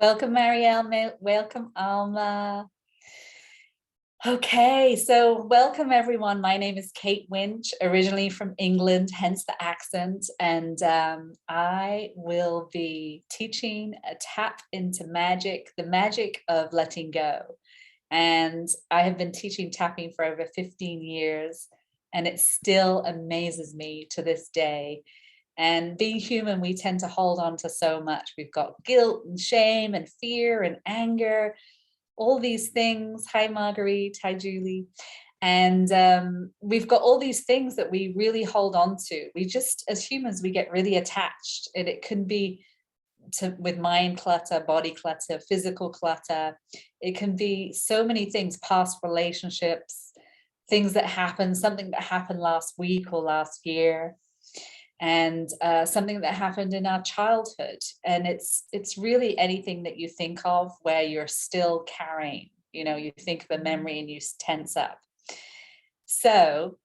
Welcome, Marielle. Welcome, Alma. Okay, so welcome everyone. My name is Kate Winch, originally from England, hence the accent, and I will be teaching a tap into magic, the magic of letting go. And I have been teaching tapping for over 15 years, and it still amazes me to this day. And being human, we tend to hold on to so much. We've got guilt and shame and fear and anger, all these things. Hi, Marguerite. Hi, Julie. And we've got all these things that we really hold on to. We just, as humans, we get really attached. And it can be with mind clutter, body clutter, physical clutter. It can be so many things, past relationships, things that happened, something that happened last week or last year, and something that happened in our childhood. And it's really anything that you think of where you're still carrying, you think of a memory and you tense up. So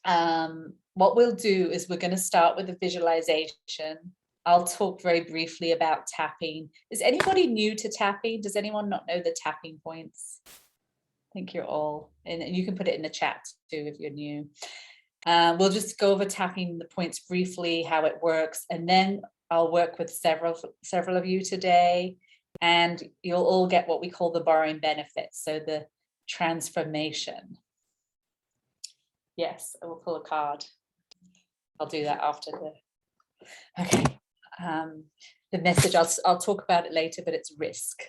what we'll do is we're going to start with a visualization. I'll talk very briefly about tapping. Is anybody new to tapping? Does anyone not know the tapping points? I think you're all, and you can put it in the chat too if you're new. We'll just go over tapping the points briefly, how it works, and then I'll work with several of you today, and you'll all get what we call the borrowing benefits, so the transformation. Yes, I will pull a card. I'll do that after okay. The message, I'll talk about it later, but it's risk.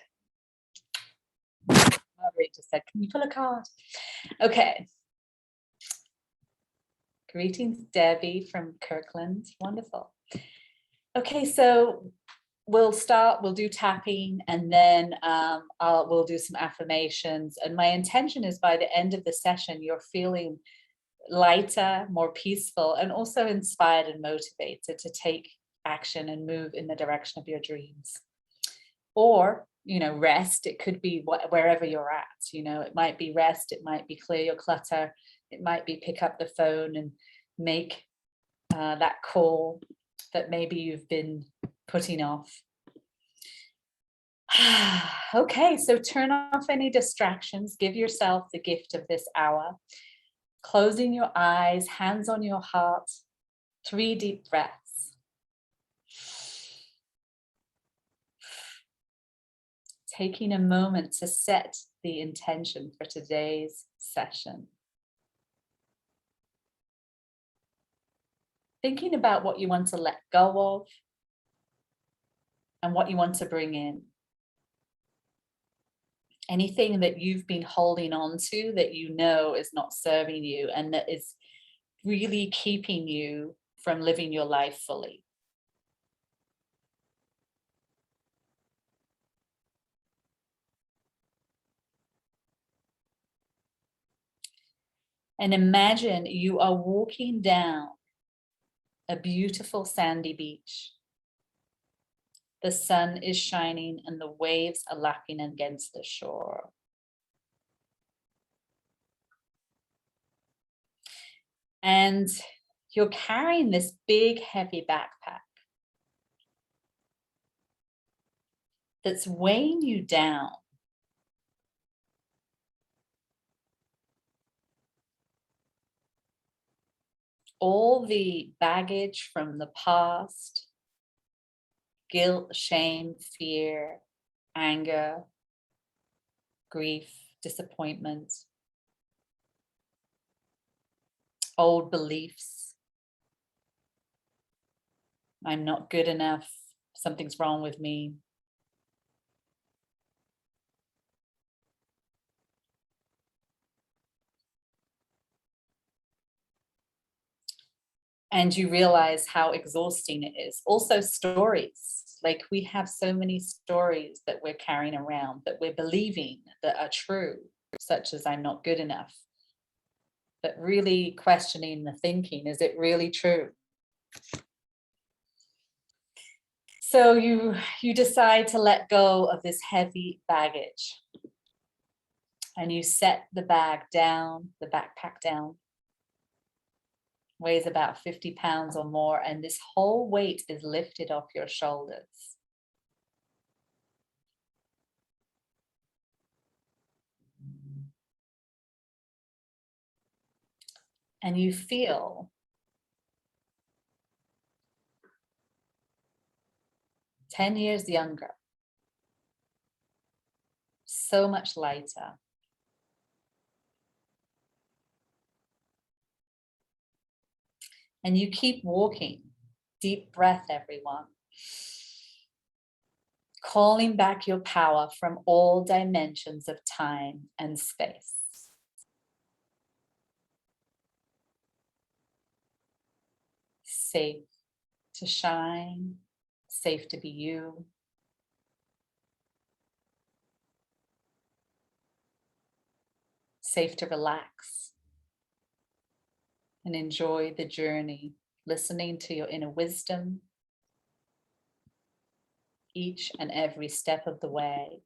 Marguerite just said, can you pull a card? Okay. Greetings, Debbie from Kirkland. Wonderful. Okay, so we'll do tapping, and then we'll do some affirmations. And my intention is by the end of the session, you're feeling lighter, more peaceful, and also inspired and motivated to take action and move in the direction of your dreams. Or, rest. It could be wherever you're at. It might be rest. It might be clear your clutter. It might be pick up the phone and make that call that maybe you've been putting off. Okay, so turn off any distractions. Give yourself the gift of this hour. Closing your eyes, hands on your heart, 3 deep breaths. Taking a moment to set the intention for today's session. Thinking about what you want to let go of and what you want to bring in. Anything that you've been holding on to that is not serving you and that is really keeping you from living your life fully. And imagine you are walking down a beautiful sandy beach. The sun is shining and the waves are lapping against the shore. And you're carrying this big, heavy backpack that's weighing you down. All the baggage from the past, guilt, shame, fear, anger, grief, disappointment, old beliefs. I'm not good enough. Something's wrong with me. And you realize how exhausting it is. Also stories, like we have so many stories that we're carrying around, that we're believing that are true, such as I'm not good enough. But really questioning the thinking, is it really true? So you decide to let go of this heavy baggage. And you set the bag down, the backpack down. Weighs about 50 pounds or more, and this whole weight is lifted off your shoulders. and you feel 10 years younger, so much lighter. And you keep walking. Deep breath, everyone. Calling back your power from all dimensions of time and space. Safe to shine, safe to be you. Safe to relax and enjoy the journey, listening to your inner wisdom each and every step of the way.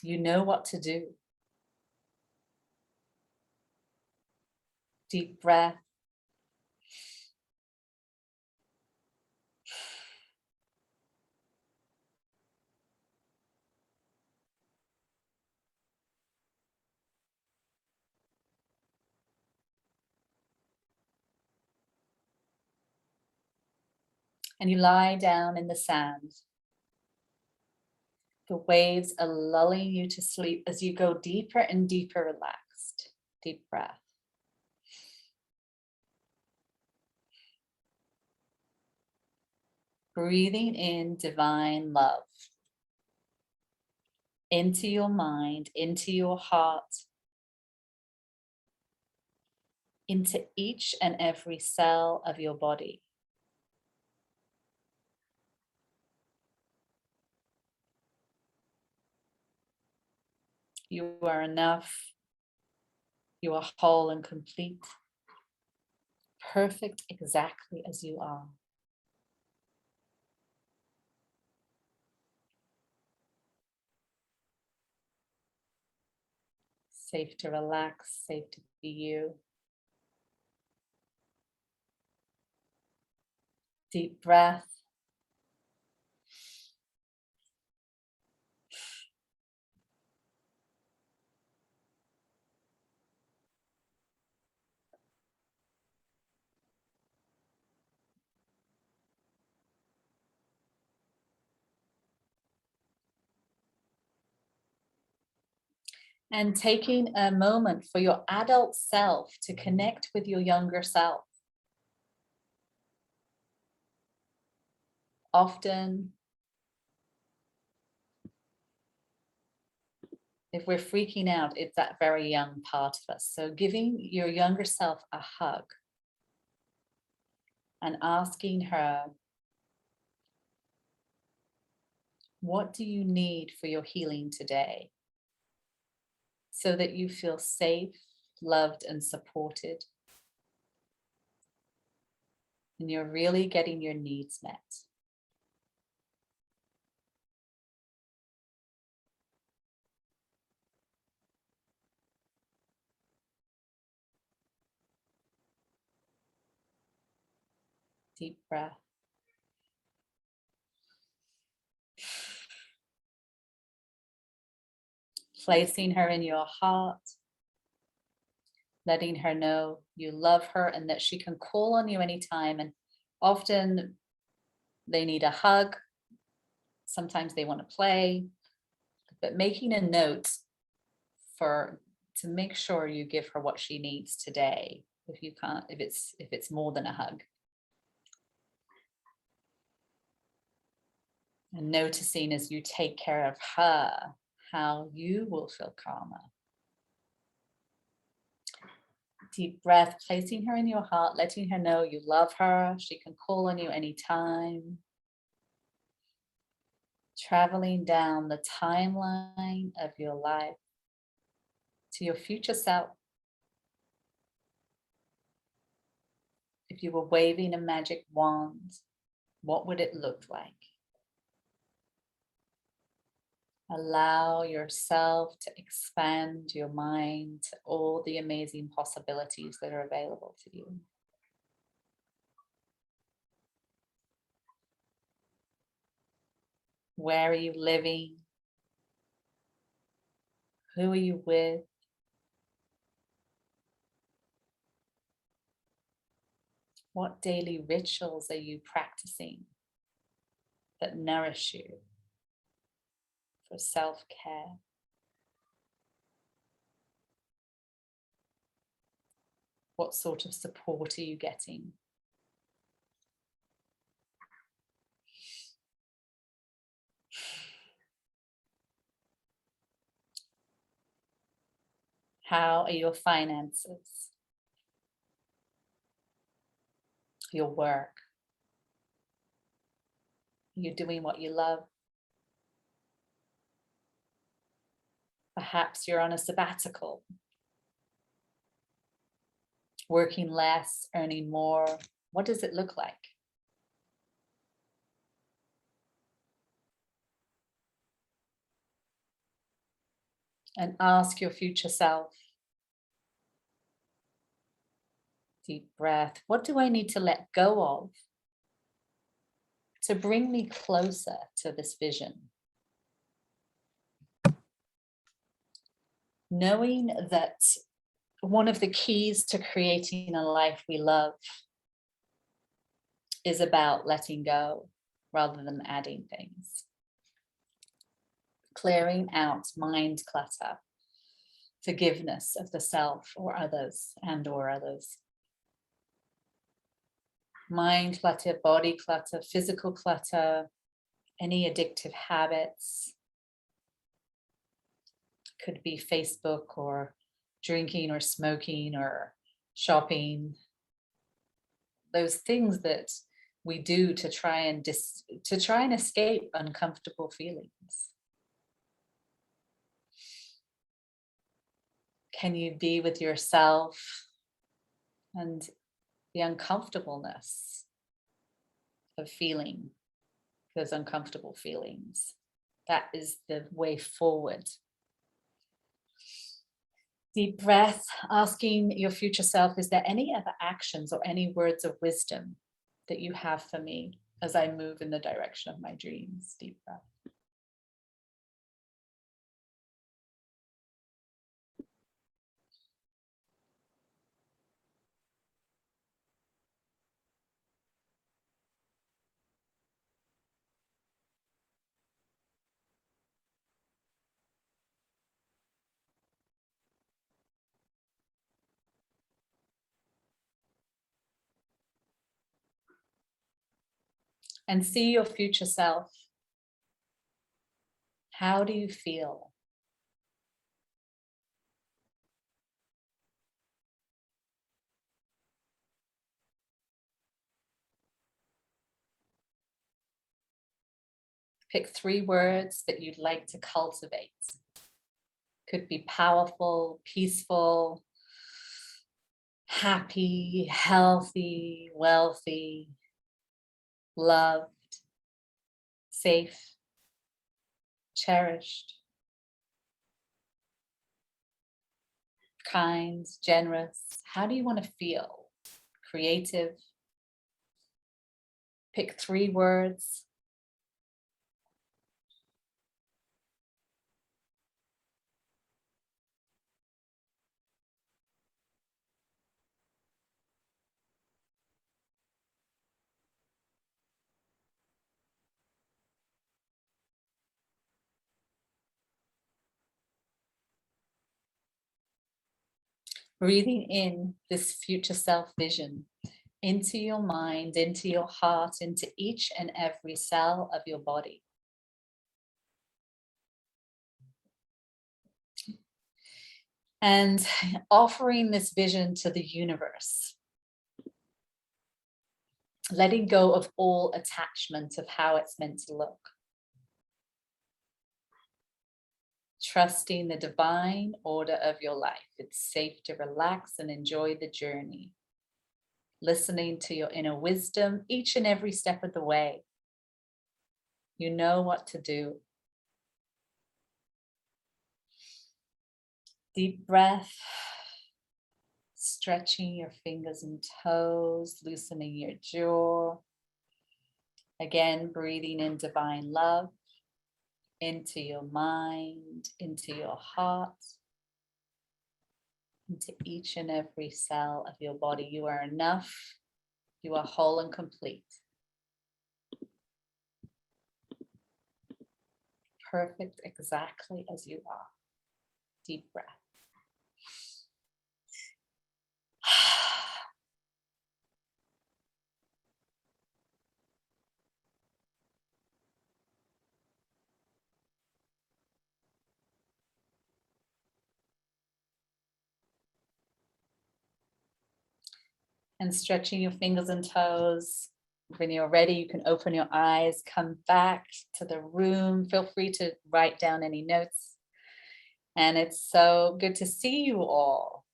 You know what to do. Deep breath. And you lie down in the sand. The waves are lulling you to sleep as you go deeper and deeper relaxed. Deep breath. Breathing in divine love into your mind, into your heart, into each and every cell of your body. You are enough. You are whole and complete, perfect exactly as you are. Safe to relax, safe to be you. Deep breath. And taking a moment for your adult self to connect with your younger self. Often, if we're freaking out, it's that very young part of us. So giving your younger self a hug and asking her, what do you need for your healing today? So that you feel safe, loved, and supported. And you're really getting your needs met. Deep breath. Placing her in your heart, letting her know you love her and that she can call on you anytime. And often they need a hug. Sometimes they want to play, but making a note to make sure you give her what she needs today. If you can't, if it's more than a hug. And noticing as you take care of her, how you will feel calmer. Deep breath, placing her in your heart, letting her know you love her. She can call on you anytime. Traveling down the timeline of your life to your future self. If you were waving a magic wand, what would it look like? Allow yourself to expand your mind to all the amazing possibilities that are available to you. Where are you living? Who are you with? What daily rituals are you practicing that nourish you for self-care? What sort of support are you getting? How are your finances? Your work? Are you doing what you love? Perhaps you're on a sabbatical, working less, earning more. What does it look like? And ask your future self, deep breath, what do I need to let go of to bring me closer to this vision? Knowing that one of the keys to creating a life we love is about letting go rather than adding things. Clearing out mind clutter, forgiveness of the self or others and/or others. Mind clutter, body clutter, physical clutter, any addictive habits. Could be Facebook or drinking or smoking or shopping. Those things that we do to try and escape uncomfortable feelings. Can you be with yourself and the uncomfortableness of feeling those uncomfortable feelings? That is the way forward. Deep breath, asking your future self, is there any other actions or any words of wisdom that you have for me as I move in the direction of my dreams? Deep breath. And see your future self. How do you feel? Pick 3 words that you'd like to cultivate. Could be powerful, peaceful, happy, healthy, wealthy, loved, safe, cherished, kind, generous. How do you want to feel? Creative. Pick 3 words. Breathing in this future self vision into your mind, into your heart, into each and every cell of your body. And offering this vision to the universe. Letting go of all attachment of how it's meant to look. Trusting the divine order of your life. It's safe to relax and enjoy the journey. Listening to your inner wisdom each and every step of the way. You know what to do. Deep breath. Stretching your fingers and toes, loosening your jaw. Again, breathing in divine love, into your mind, into your heart, into each and every cell of your body. You are enough. You are whole and complete. Perfect exactly as you are. Deep breath. And stretching your fingers and toes. When you're ready, you can open your eyes, come back to the room. Feel free to write down any notes. And it's so good to see you all.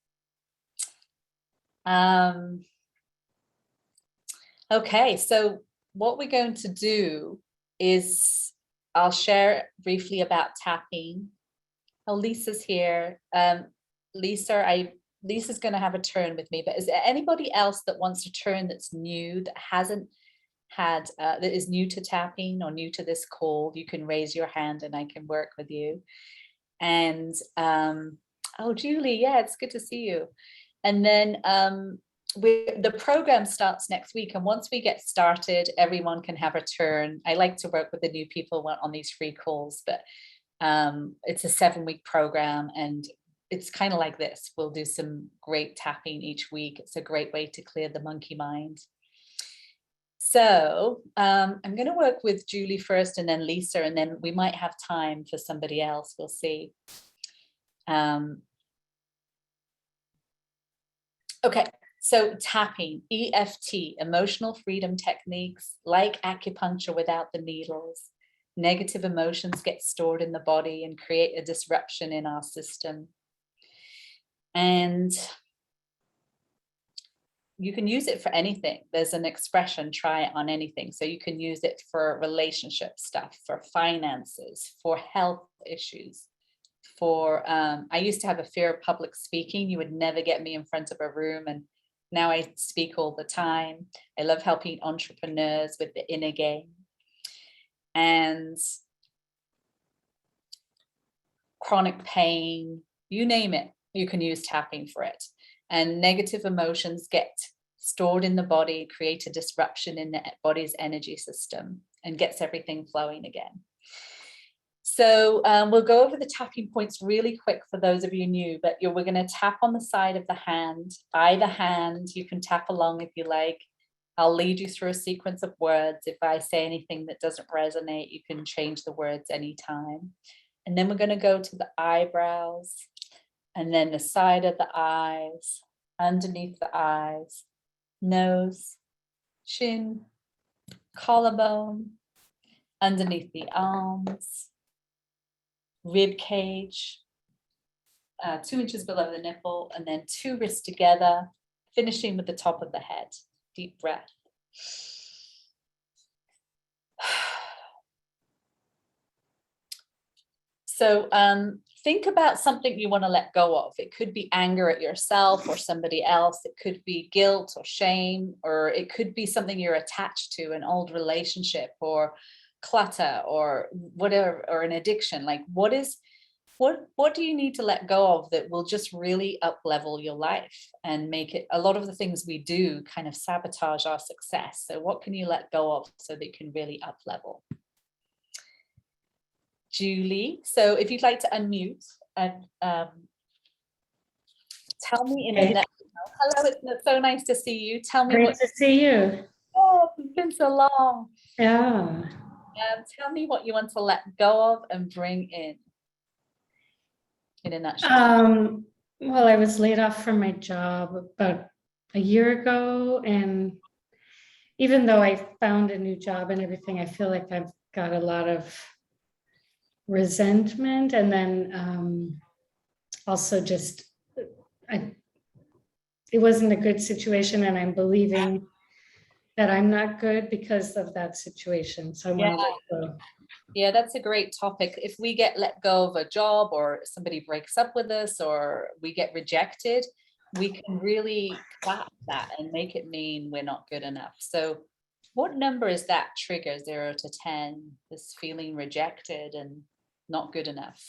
Okay, so what we're going to do is I'll share briefly about tapping. Oh, Lisa's here. Lisa's going to have a turn with me, but is there anybody else that wants to turn that's new, that hasn't had, that is new to tapping or new to this call? You can raise your hand and I can work with you. And oh, Julie, yeah, it's good to see you. And then the program starts next week, and once we get started, everyone can have a turn. I like to work with the new people on these free calls, but it's a 7-week program, and it's kind of like this. We'll do some great tapping each week. It's a great way to clear the monkey mind. So I'm going to work with Julie first, and then Lisa, and then we might have time for somebody else. We'll see. Okay, so tapping, EFT, emotional freedom techniques, like acupuncture without the needles. Negative emotions get stored in the body and create a disruption in our system. And you can use it for anything. There's an expression, try it on anything. So you can use it for relationship stuff, for finances, for health issues, for, I used to have a fear of public speaking. You would never get me in front of a room. And now I speak all the time. I love helping entrepreneurs with the inner game. And chronic pain, you name it, you can use tapping for it. And negative emotions get stored in the body, create a disruption in the body's energy system, and gets everything flowing again. So we'll go over the tapping points really quick for those of you new, but we're going to tap on the side of the hand, either hand. You can tap along if you like. I'll lead you through a sequence of words. If I say anything that doesn't resonate, you can change the words anytime. And then we're going to go to the eyebrows, and then the side of the eyes, underneath the eyes, nose, chin, collarbone, underneath the arms, rib cage, 2 inches below the nipple, and then 2 wrists together, finishing with the top of the head. Deep breath. So think about something you want to let go of. It could be anger at yourself or somebody else. It could be guilt or shame, or it could be something you're attached to, an old relationship or clutter or whatever, or an addiction. Like what do you need to let go of that will just really up level your life and make it? A lot of the things we do kind of sabotage our success. So what can you let go of so that you can really up level? Julie, so if you'd like to unmute and tell me in a nutshell. Hello, it's so nice to see you. Tell me Great to see you. Oh, it's been so long. Yeah. Tell me what you want to let go of and bring in a nutshell. Well, I was laid off from my job about a year ago, and even though I found a new job and everything, I feel like I've got a lot of resentment, and then also just it wasn't a good situation, and I'm believing that I'm not good because of that situation. So I want to let go. Yeah, that's a great topic. If we get let go of a job, or somebody breaks up with us, or we get rejected, we can really collapse that and make it mean we're not good enough. So what number is that trigger, 0 to 10, this feeling rejected? And not good enough?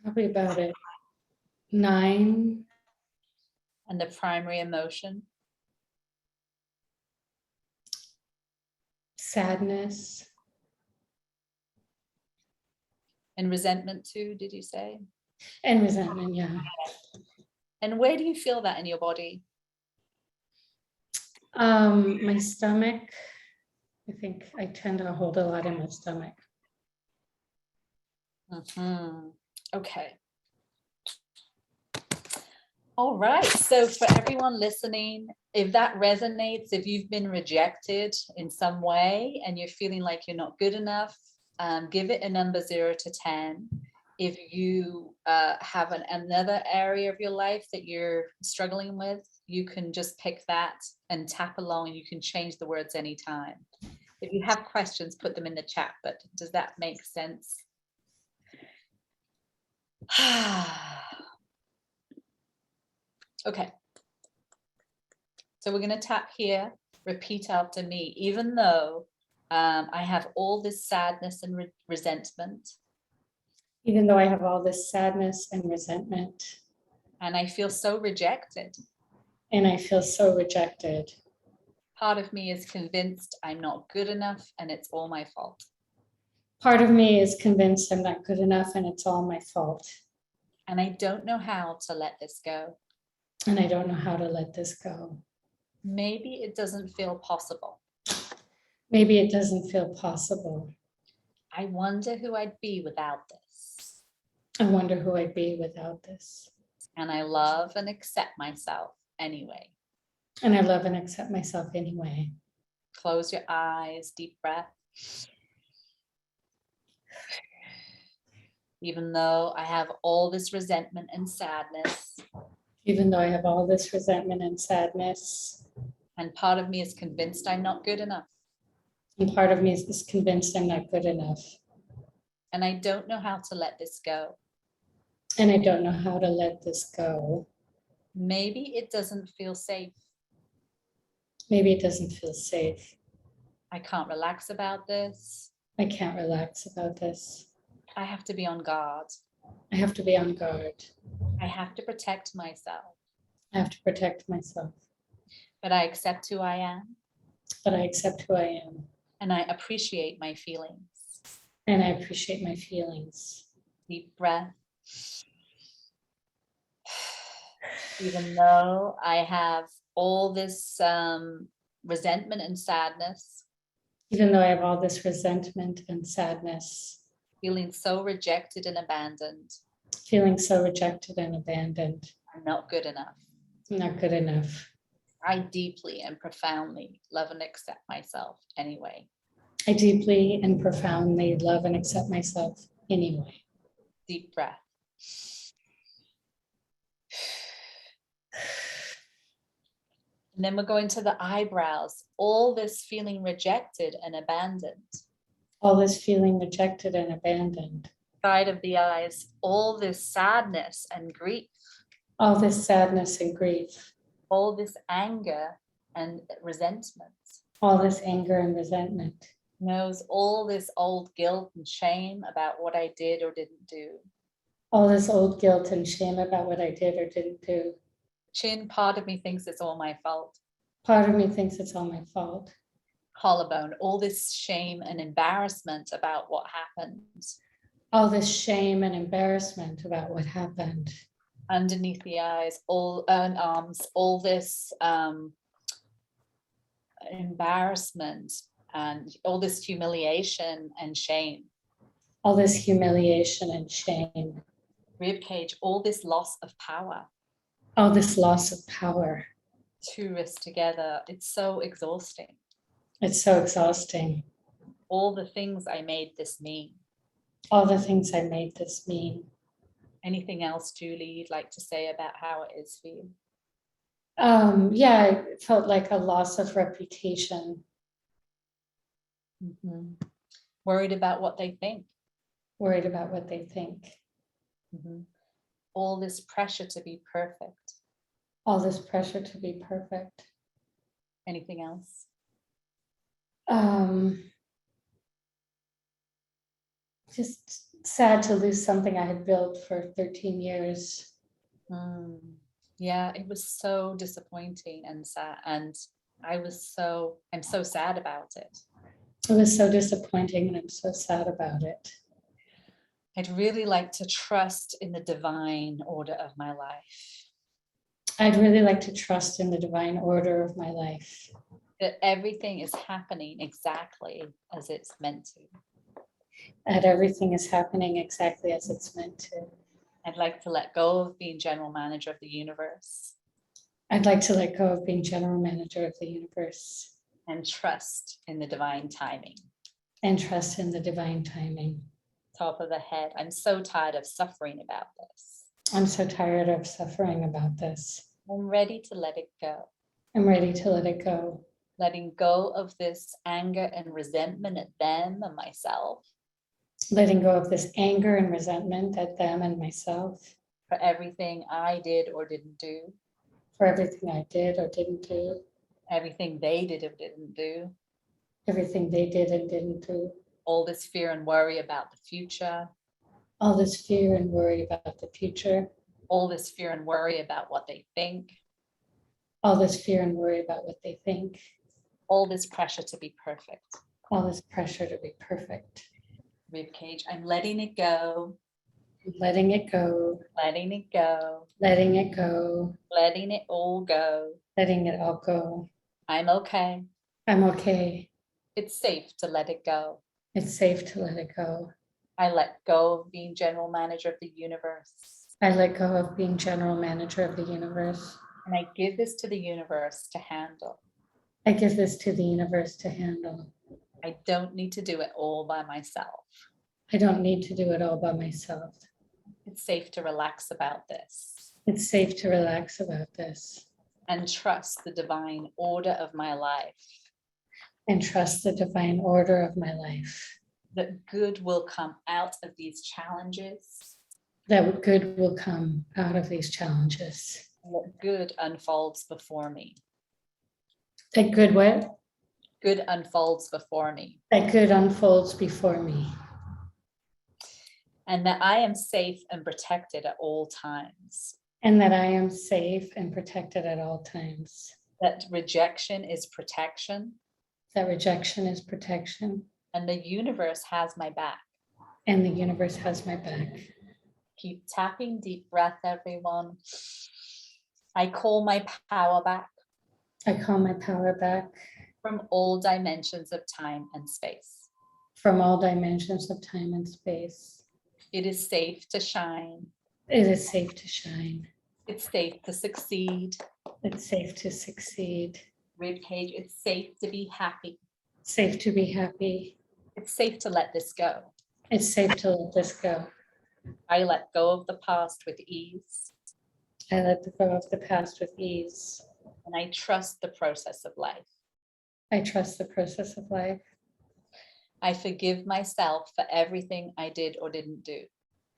Probably about it. 9. And the primary emotion? Sadness. And resentment too, did you say? And resentment, yeah. And where do you feel that in your body? My stomach. I think I tend to hold a lot in my stomach. Okay. All right. So for everyone listening, if that resonates, if you've been rejected in some way and you're feeling like you're not good enough, give it a number 0 to 10. If you have another area of your life that you're struggling with, you can just pick that and tap along, and you can change the words anytime. If you have questions, put them in the chat, but does that make sense? Okay. So we're going to tap here, repeat after me, even though I have all this sadness and resentment. Even though I have all this sadness and resentment. And I feel so rejected. And I feel so rejected. Part of me is convinced I'm not good enough and it's all my fault. Part of me is convinced I'm not good enough and it's all my fault. And I don't know how to let this go. And I don't know how to let this go. Maybe it doesn't feel possible. Maybe it doesn't feel possible. I wonder who I'd be without this. I wonder who I'd be without this. And I love and accept myself anyway. And I love and accept myself anyway. Close your eyes, deep breath. Even though I have all this resentment and sadness. Even though I have all this resentment and sadness. And part of me is convinced I'm not good enough. And part of me is convinced I'm not good enough. And I don't know how to let this go. And I don't know how to let this go. Maybe it doesn't feel safe. Maybe it doesn't feel safe. I can't relax about this. I can't relax about this. I have to be on guard. I have to be on guard. I have to protect myself. I have to protect myself. But I accept who I am. But I accept who I am. And I appreciate my feelings. And I appreciate my feelings. Deep breath. Even though I have all this resentment and sadness. Even though I have all this resentment and sadness. Feeling so rejected and abandoned. Feeling so rejected and abandoned. I'm not good enough. I'm not good enough. I deeply and profoundly love and accept myself anyway. I deeply and profoundly love and accept myself anyway. Deep breath. And then we're going to the eyebrows. All this feeling rejected and abandoned. All this feeling rejected and abandoned. Side of the eyes. All this sadness and grief. All this sadness and grief. All this anger and resentment. All this anger and resentment. Knows all this old guilt and shame about what I did or didn't do. All this old guilt and shame about what I did or didn't do. Chin, part of me thinks it's all my fault. Part of me thinks it's all my fault. Collarbone, all this shame and embarrassment about what happened. All this shame and embarrassment about what happened. Underneath the eyes, all arms, all this embarrassment and all this humiliation and shame. All this humiliation and shame. Rib cage, all this loss of power. All this loss of power. Two wrists together, it's so exhausting. It's so exhausting. All the things I made this mean. All the things I made this mean. Anything else, Julie, you'd like to say about how it is for you? Yeah, it felt like a loss of reputation. Mm-hmm. Worried about what they think. Worried about what they think. Mm-hmm. All this pressure to be perfect. All this pressure to be perfect. Anything else? Just sad to lose something I had built for 13 years. Mm. Yeah, it was so disappointing and sad. And I'm so sad about it. It was so disappointing and I'm so sad about it. I'd really like to trust in the divine order of my life, I'd really like to trust in the divine order of my life, that everything is happening exactly as it's meant to. that everything is happening exactly as it's meant to. I'd like to let go of being general manager of the universe I'd like to let go of being general manager of the universe and trust in the divine timing. and trust in the divine timing. Top of the head. I'm so tired of suffering about this. I'm so tired of suffering about this. I'm ready to let it go. I'm ready to let it go. Letting go of this anger and resentment at them and myself Letting go of this anger and resentment at them and myself for everything I did or didn't do, for everything I did or didn't do, everything they did or didn't do, everything they did and didn't do, all this fear and worry about the future, all this fear and worry about the future, all this fear and worry about what they think, all this fear and worry about what they think, all this pressure to be perfect. all this pressure to be perfect. Ribcage, I'm letting it go, Letting it go, letting it go, letting it go, letting it all go. letting it all go. I'm okay. I'm okay. It's safe to let it go. It's safe to let it go. I let go of being general manager of the universe. I let go of being general manager of the universe. And I give this to the universe to handle. I give this to the universe to handle. I don't need to do it all by myself. I don't need to do it all by myself. It's safe to relax about this It's safe to relax about this and trust the divine order of my life, and trust the divine order of my life. that good will come out of these challenges, That good will come out of these challenges. and that good unfolds before me. That good what? Good unfolds before me. That good unfolds before me. And that I am safe and protected at all times. And that I am safe and protected at all times. That rejection is protection. That rejection is protection. And the universe has my back. And the universe has my back. Keep tapping, deep breath, everyone. I call my power back I call my power back from all dimensions of time and space. from all dimensions of time and space. It is safe to shine. It is safe to shine. It's safe to succeed. It's safe to succeed. Ribcage, it's safe to be happy. Safe to be happy. It's safe to let this go. It's safe to let this go. I let go of the past with ease. I let go of the past with ease. And I trust the process of life. I trust the process of life. I forgive myself for everything I did or didn't do.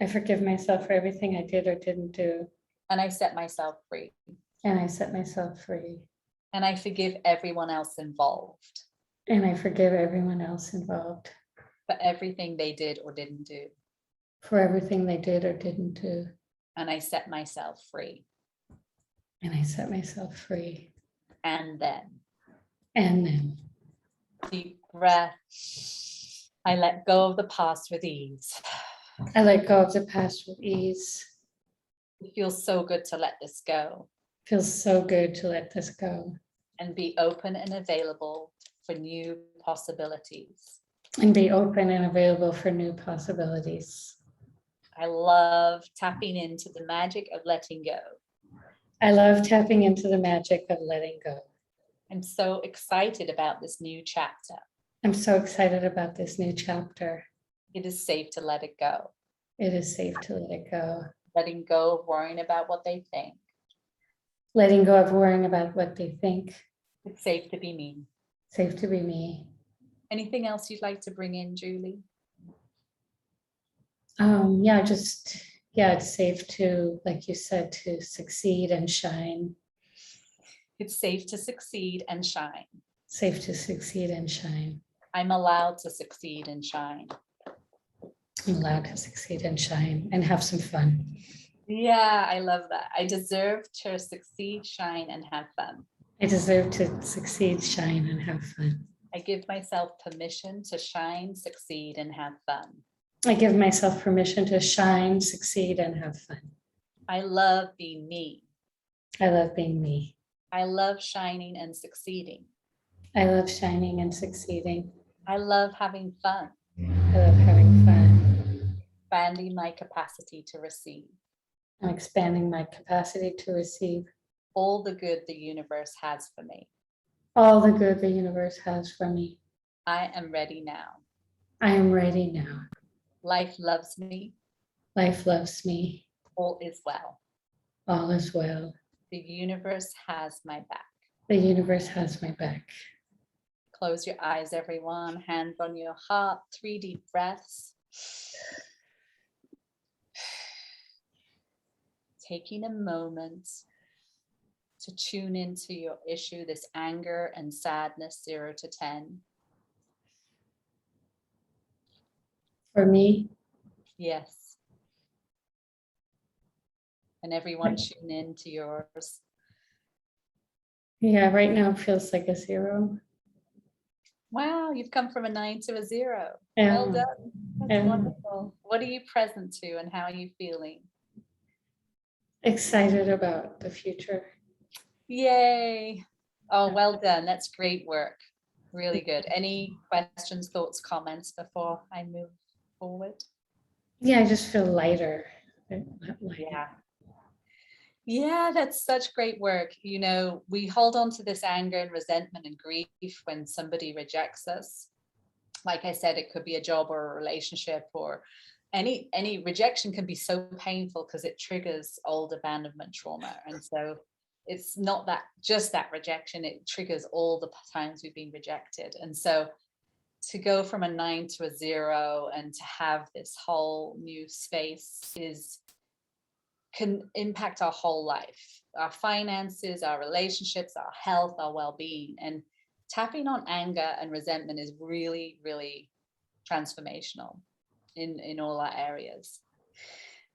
I forgive myself for everything I did or didn't do. And I set myself free. And I set myself free. And I forgive everyone else involved And I forgive everyone else involved for everything they did or didn't do. for everything they did or didn't do. And I set myself free. And I set myself free. And then, And then deep breath. I let go of the past with ease. I let go of the past with ease. It feels so good to let this go Feels so good to let this go and be open and available for new possibilities. and be open and available for new possibilities. I love tapping into the magic of letting go. I love tapping into the magic of letting go. I'm so excited about this new chapter. I'm so excited about this new chapter. It is safe to let it go. It is safe to let it go. Letting go of worrying about what they think. Letting go of worrying about what they think. It's safe to be me. Safe to be me. Anything else you'd like to bring in, Julie? It's safe to, like you said, to succeed and shine. It's safe to succeed and shine. Safe to succeed and shine. I'm allowed to succeed and shine. I'm allowed to succeed and shine and have some fun. Yeah, I love that. I deserve to succeed, shine, and have fun. I deserve to succeed, shine, and have fun. I give myself permission to shine, succeed, and have fun. I give myself permission to shine, succeed, and have fun. I love being me. I love being me. I love shining and succeeding. I love shining and succeeding. I love having fun, I love having fun. expanding my capacity to receive I'm expanding my capacity to receive all the good the universe has for me. all the good the universe has for me. I am ready now. I am ready now. Life loves me. Life loves me. All is well. All is well. The universe has my back. The universe has my back. Close your eyes, everyone. Hands on your heart. 3 deep breaths. Taking a moment to tune into your issue, this anger and sadness, 0 to 10. For me, Yes. And everyone tune in to yours. yeah, right now it feels like a 0. Wow, you've come from a 9 to a 0. Yeah. Well done. That's Yeah. wonderful. What are you present to and how are you feeling? Excited about the future. Yay. Oh, well done. That's great work. Really good. Any questions, thoughts, comments before I move forward? Yeah, I just feel lighter. Yeah. Yeah, that's such great work. You know, we hold on to this anger and resentment and grief when somebody rejects us. Like I said, it could be a job or a relationship, or any rejection can be so painful because it triggers old abandonment trauma. And so it's not that just that rejection, it triggers all the times we've been rejected. And so to go from a 9 to a 0 and to have this whole new space can impact our whole life, our finances, our relationships, our health, our well-being. And tapping on anger and resentment is really, really transformational in all our areas.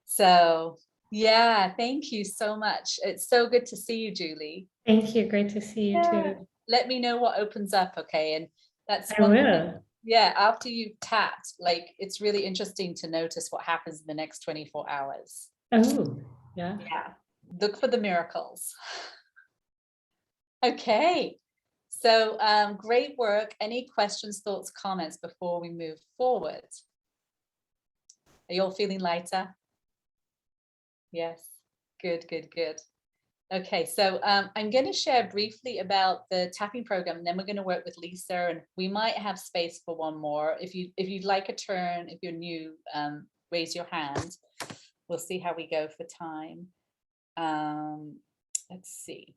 So yeah, thank you so much. It's so good to see you, Julie. Thank you. Great to see you too. Let me know what opens up, okay? And that's I one thing. will. Yeah, after you've tapped, like it's really interesting to notice what happens in the next 24 hours. Oh, yeah. Yeah, look for the miracles. Okay, so great work. Any questions, thoughts, comments before we move forward? Are you all feeling lighter? Yes, good, good, good. Okay, so I'm going to share briefly about the tapping program, and then we're going to work with Lisa, and we might have space for one more. If you'd like a turn, if you're new, raise your hand. We'll see how we go for time. Let's see.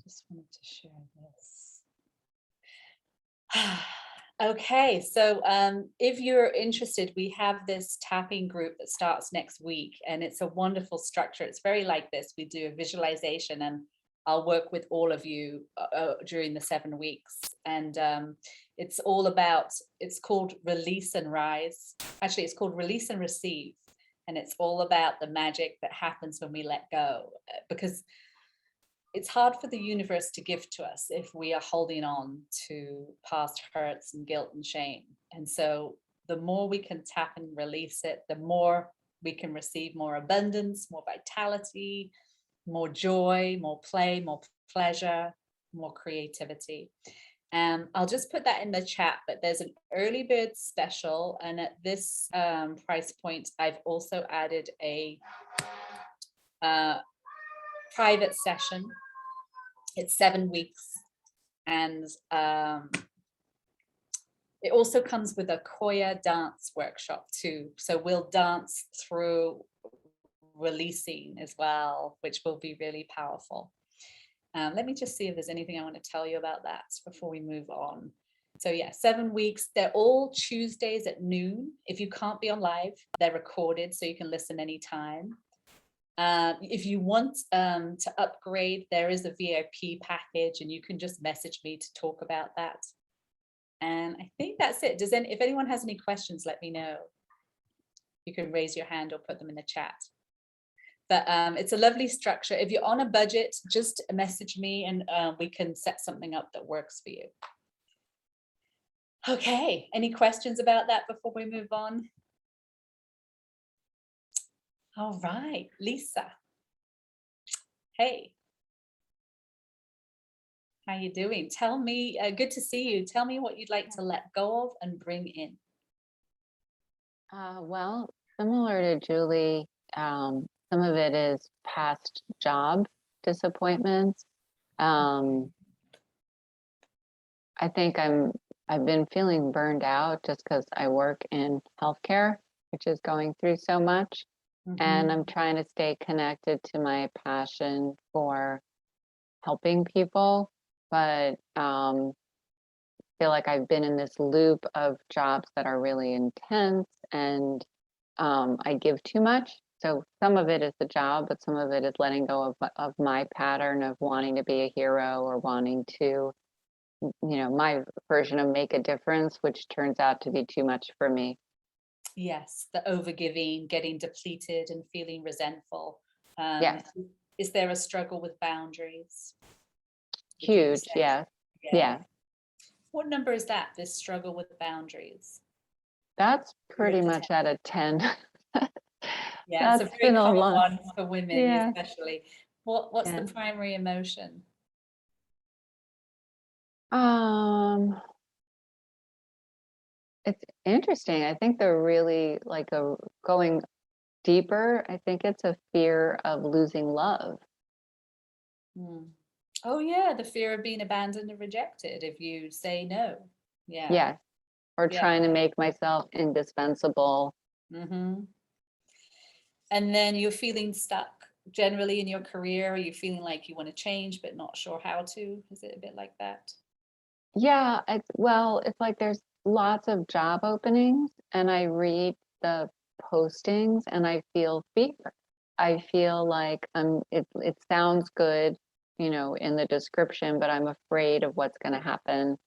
Just wanted to share this. Okay, so if you're interested, we have this tapping group that starts next week, and it's a wonderful structure. It's very like this. We do a visualization, and I'll work with all of you during the 7 weeks. And it's all about, it's called Release and Rise. Actually, it's called Release and Receive. And it's all about the magic that happens when we let go, because it's hard for the universe to give to us if we are holding on to past hurts and guilt and shame. And so the more we can tap and release it, the more we can receive more abundance, more vitality, more joy, more play, more pleasure, more creativity. I'll just put that in the chat, but there's an early bird special. And at this price point, I've also added a private session. It's 7 weeks, and it also comes with a Koya dance workshop too. So we'll dance through releasing as well, which will be really powerful. Let me just see if there's anything I want to tell you about that before we move on. So yeah, 7 weeks. They're all Tuesdays at noon. If you can't be on live, they're recorded so you can listen anytime. If you want to upgrade, there is a VIP package, and you can just message me to talk about that. And I think that's it. If anyone has any questions, let me know. You can raise your hand or put them in the chat. But it's a lovely structure. If you're on a budget, just message me and we can set something up that works for you. Okay, any questions about that before we move on? All right, Lisa. Hey. How you doing? Tell me, good to see you. Tell me what you'd like to let go of and bring in. Well, similar to Julie, some of it is past job disappointments. I think I've been feeling burned out just because I work in healthcare, which is going through so much. And I'm trying to stay connected to my passion for helping people, but feel like I've been in this loop of jobs that are really intense and I give too much. So some of it is the job, but some of it is letting go of my pattern of wanting to be a hero or wanting to, my version of make a difference, which turns out to be too much for me. Yes, the overgiving, getting depleted and feeling resentful. Yes. Is there a struggle with boundaries? Huge. Yes. Yeah. What number is that, this struggle with boundaries? That's pretty much at a 10. Yeah, it's a very common one for women, Yeah. especially. What's the primary emotion? It's interesting. I think they're really going deeper. I think it's a fear of losing love. Oh yeah, the fear of being abandoned and rejected if you say no. Yeah. Yes. Or trying to make myself indispensable. And then you're feeling stuck generally in your career. Are you feeling like you want to change but not sure how to? Is it a bit like that? Yeah, it's like there's lots of job openings and I read the postings and I feel fear. I feel like it sounds good, in the description, but I'm afraid of what's going to happen.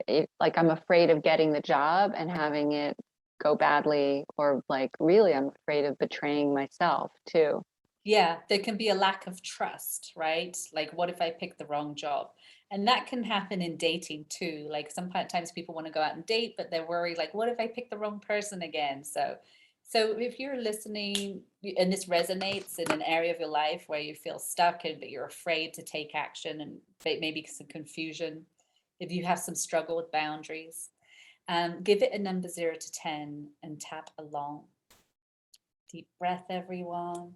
I'm afraid of getting the job and having it go badly, or really I'm afraid of betraying myself too. Yeah, there can be a lack of trust, right? Like, what if I pick the wrong job? And that can happen in dating too. Like sometimes people want to go out and date, but they're worried, like, what if I pick the wrong person again? So if you're listening and this resonates in an area of your life where you feel stuck and but you're afraid to take action and maybe some confusion, if you have some struggle with boundaries, give it a number 0 to 10 and tap along. Deep breath, everyone.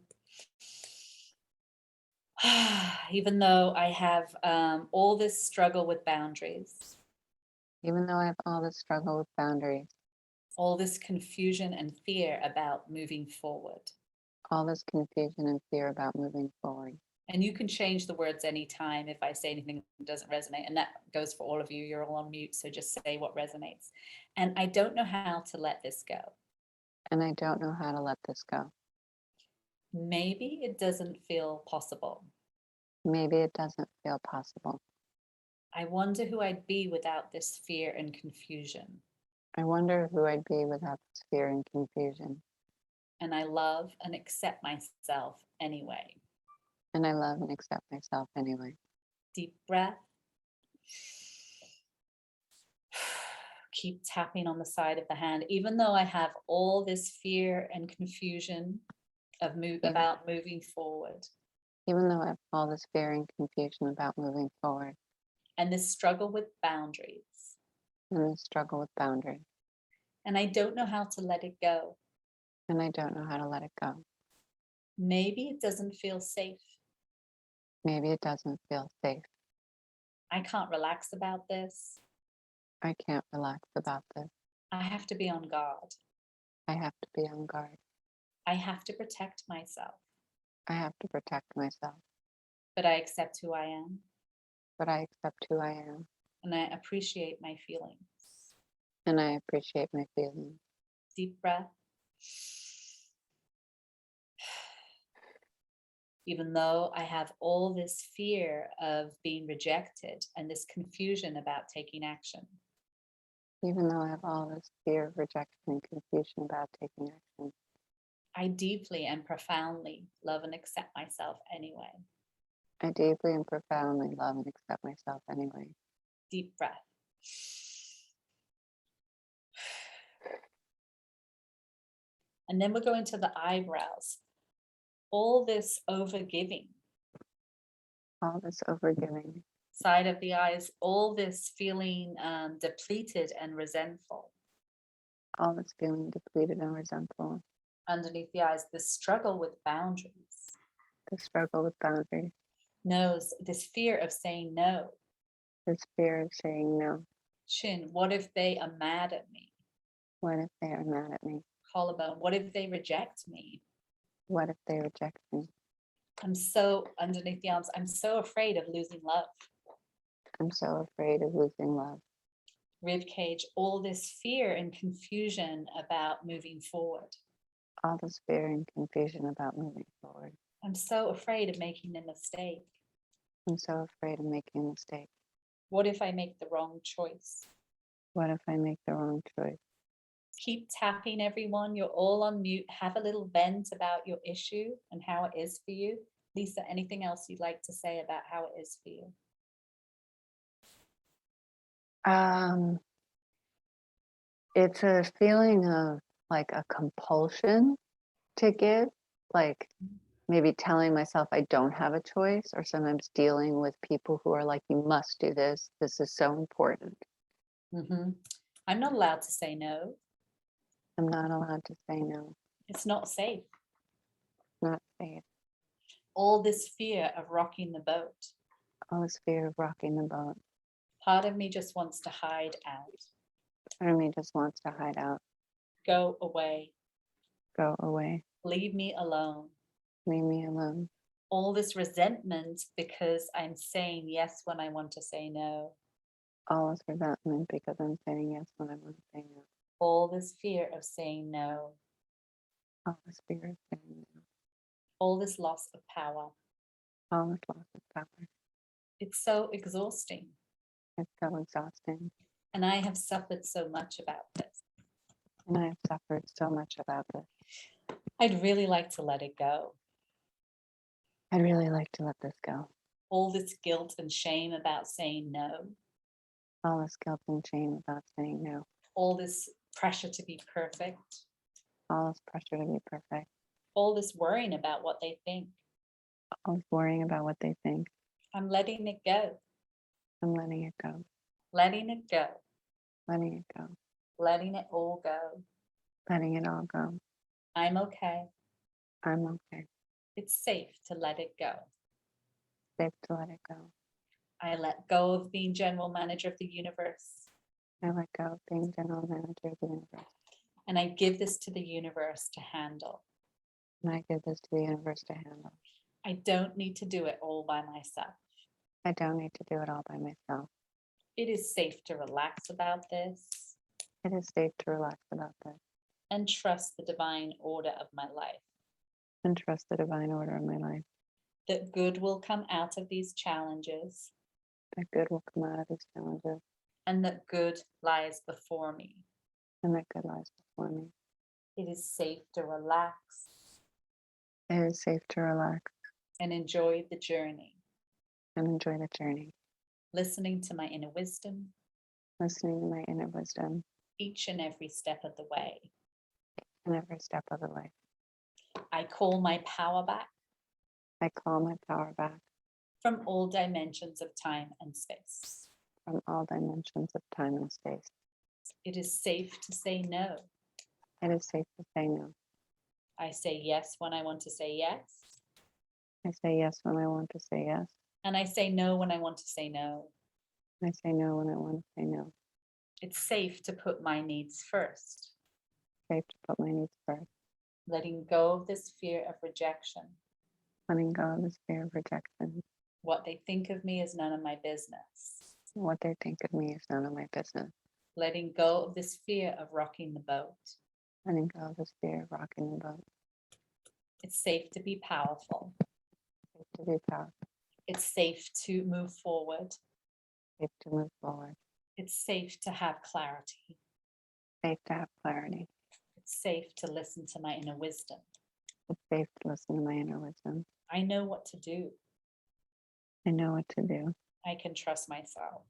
Even though I have all this struggle with boundaries. Even though I have all this struggle with boundaries. All this confusion and fear about moving forward. All this confusion and fear about moving forward. And you can change the words anytime if I say anything that doesn't resonate. And that goes for all of you. You're all on mute, so just say what resonates. And I don't know how to let this go. And I don't know how to let this go. Maybe it doesn't feel possible. Maybe it doesn't feel possible. I wonder who I'd be without this fear and confusion. I wonder who I'd be without this fear and confusion. And I love and accept myself anyway. And I love and accept myself anyway. Deep breath. Keep tapping on the side of the hand, even though I have all this fear and confusion about moving forward. Even though I have all this fear and confusion about moving forward. And this struggle with boundaries. And this struggle with boundaries. And I don't know how to let it go. And I don't know how to let it go. Maybe it doesn't feel safe. Maybe it doesn't feel safe. I can't relax about this. I can't relax about this. I have to be on guard. I have to be on guard. I have to protect myself. I have to protect myself. But I accept who I am. But I accept who I am. And I appreciate my feelings. And I appreciate my feelings. Deep breath. Even though I have all this fear of being rejected and this confusion about taking action. Even though I have all this fear of rejection and confusion about taking action, I deeply and profoundly love and accept myself anyway. I deeply and profoundly love and accept myself anyway. Deep breath. And then we're going to the eyebrows. All this overgiving. All this overgiving. Side of the eyes, all this feeling depleted and resentful. All this feeling depleted and resentful. Underneath the eyes, the struggle with boundaries. The struggle with boundaries. Nose, this fear of saying no. This fear of saying no. Chin, what if they are mad at me? What if they are mad at me? Collarbone, what if they reject me? What if they reject me? I'm so, underneath the arms, I'm so afraid of losing love. I'm so afraid of losing love. Rib cage, all this fear and confusion about moving forward. All this fear and confusion about moving forward. I'm so afraid of making a mistake. I'm so afraid of making a mistake. What if I make the wrong choice? What if I make the wrong choice? Keep tapping, everyone. You're all on mute. Have a little vent about your issue and how it is for you. Lisa, anything else you'd like to say about how it is for you? It's a feeling of like a compulsion to give, like maybe telling myself I don't have a choice, or sometimes dealing with people who are like, you must do this. This is so important. I'm not allowed to say no. I'm not allowed to say no. It's not safe. Not safe. All this fear of rocking the boat. All this fear of rocking the boat. Part of me just wants to hide out. Part of me just wants to hide out. Go away. Go away. Leave me alone. Leave me alone. All this resentment because I'm saying yes when I want to say no. All this resentment because I'm saying yes when I want to say no. All this fear of saying no. All this fear of saying no. All this loss of power. All this loss of power. It's so exhausting. It's so exhausting. And I have suffered so much about this. And I have suffered so much about this. I'd really like to let it go. I'd really like to let this go. All this guilt and shame about saying no. All this guilt and shame about saying no. All this pressure to be perfect. All this pressure to be perfect. All this worrying about what they think. All this worrying about what they think. I'm letting it go. I'm letting it go. Letting it go. Letting it go. Letting it all go. Letting it all go. I'm okay. I'm okay. It's safe to let it go. Safe to let it go. I let go of being general manager of the universe. I let go of being general manager of the universe. And I give this to the universe to handle. And I give this to the universe to handle. I don't need to do it all by myself. I don't need to do it all by myself. It is safe to relax about this. It is safe to relax about this. And trust the divine order of my life. And trust the divine order of my life. That good will come out of these challenges. That good will come out of these challenges. And that good lies before me. And that good lies before me. It is safe to relax. It is safe to relax. And enjoy the journey. And enjoy the journey. Listening to my inner wisdom. Listening to my inner wisdom. Each and every step of the way. And every step of the way. I call my power back. I call my power back. From all dimensions of time and space. From all dimensions of time and space. It is safe to say no. It is safe to say no. I say yes when I want to say yes. I say yes when I want to say yes. And I say no when I want to say no. I say no when I want to say no. It's safe to put my needs first. Safe to put my needs first. Letting go of this fear of rejection. Letting go of this fear of rejection. What they think of me is none of my business. What they think of me is none of my business. Letting go of this fear of rocking the boat. Letting go of this fear of rocking the boat. It's safe to be powerful. Safe to be powerful. It's safe to move forward. Safe to move forward. It's safe to have clarity. safe to have clarity. It's safe to listen to my inner wisdom. It's safe to listen to my inner wisdom. I know what to do. I know what to do. I can trust myself.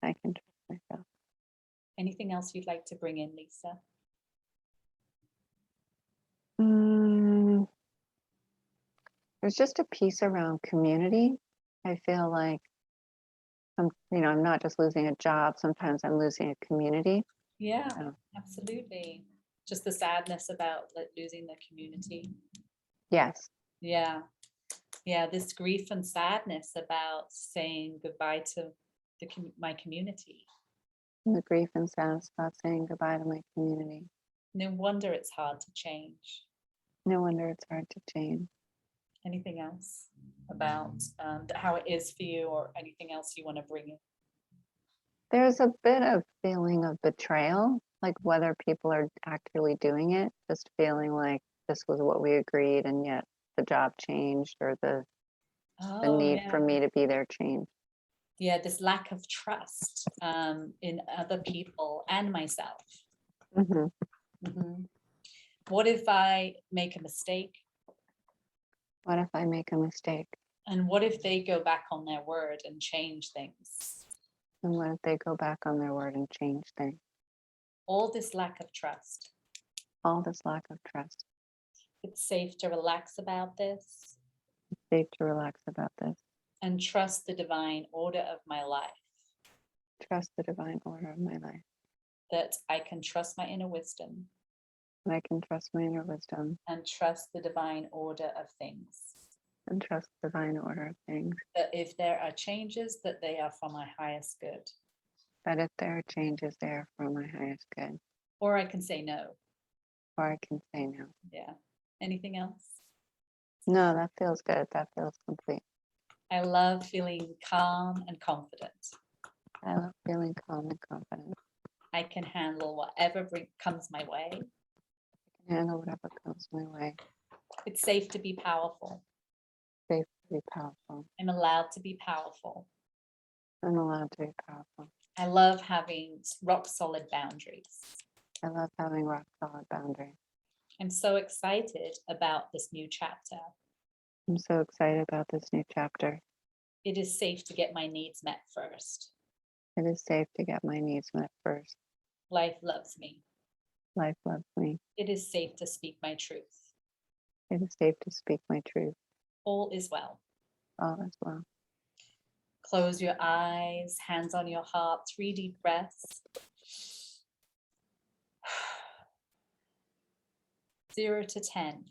I can trust myself. Anything else you'd like to bring in, Lisa? There's just a piece around community. I feel like I'm not just losing a job. Sometimes I'm losing a community. Yeah, Oh. absolutely. Just the sadness about losing the community. Yes. Yeah. Yeah, this grief and sadness about saying goodbye to my community. And the grief and sadness about saying goodbye to my community. No wonder it's hard to change. No wonder it's hard to change. Anything else about how it is for you, or anything else you want to bring in? There's a bit of feeling of betrayal, like whether people are actually doing it, just feeling like this was what we agreed and yet the job changed, or the need for me to be there changed. Yeah, this lack of trust in other people and myself. What if I make a mistake? What if I make a mistake? And what if they go back on their word and change things? And what if they go back on their word and change things? All this lack of trust. All this lack of trust. It's safe to relax about this. It's safe to relax about this. And trust the divine order of my life. Trust the divine order of my life. That I can trust my inner wisdom. And I can trust my inner wisdom. And trust the divine order of things. And trust the divine order of things. That if there are changes, that they are for my highest good. That if there are changes, they are for my highest good. Or I can say no. Or I can say no. Yeah. Anything else? No, that feels good. That feels complete. I love feeling calm and confident. I love feeling calm and confident. I can handle whatever comes my way. I can handle whatever comes my way. It's safe to be powerful. Safe to be powerful. I'm allowed to be powerful. I'm allowed to be powerful. I love having rock solid boundaries. I love having rock solid boundaries. I'm so excited about this new chapter. I'm so excited about this new chapter. It is safe to get my needs met first. It is safe to get my needs met first. Life loves me. Life loves me. It is safe to speak my truth. It is safe to speak my truth. All is well. All is well. Close your eyes, hands on your heart, 3 deep breaths. 0 to 10.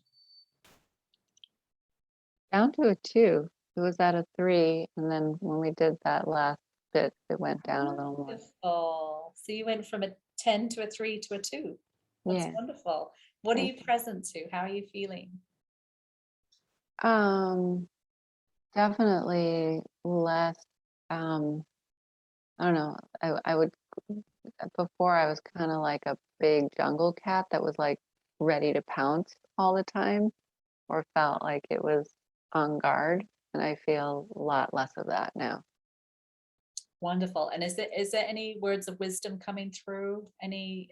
Down to a 2. It was at a 3. And then when we did that last bit, it went down a little more. Wonderful. So you went from a 10 to a 3 to a 2. That's wonderful. What are you present to? How are you feeling? Definitely less, I don't know, I would, before I was kind of like a big jungle cat that was like ready to pounce all the time, or felt like it was on guard, and I feel a lot less of that now. Wonderful. And is there any words of wisdom coming through? Any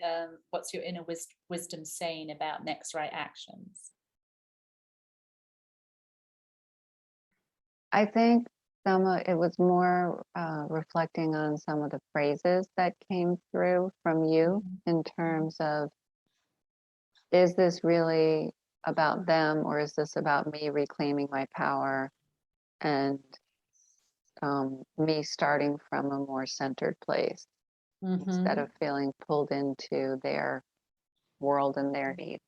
what's your inner wisdom saying about next right actions? I think it was more reflecting on some of the phrases that came through from you in terms of, is this really about them, or is this about me reclaiming my power and me starting from a more centered place instead of feeling pulled into their world and their needs.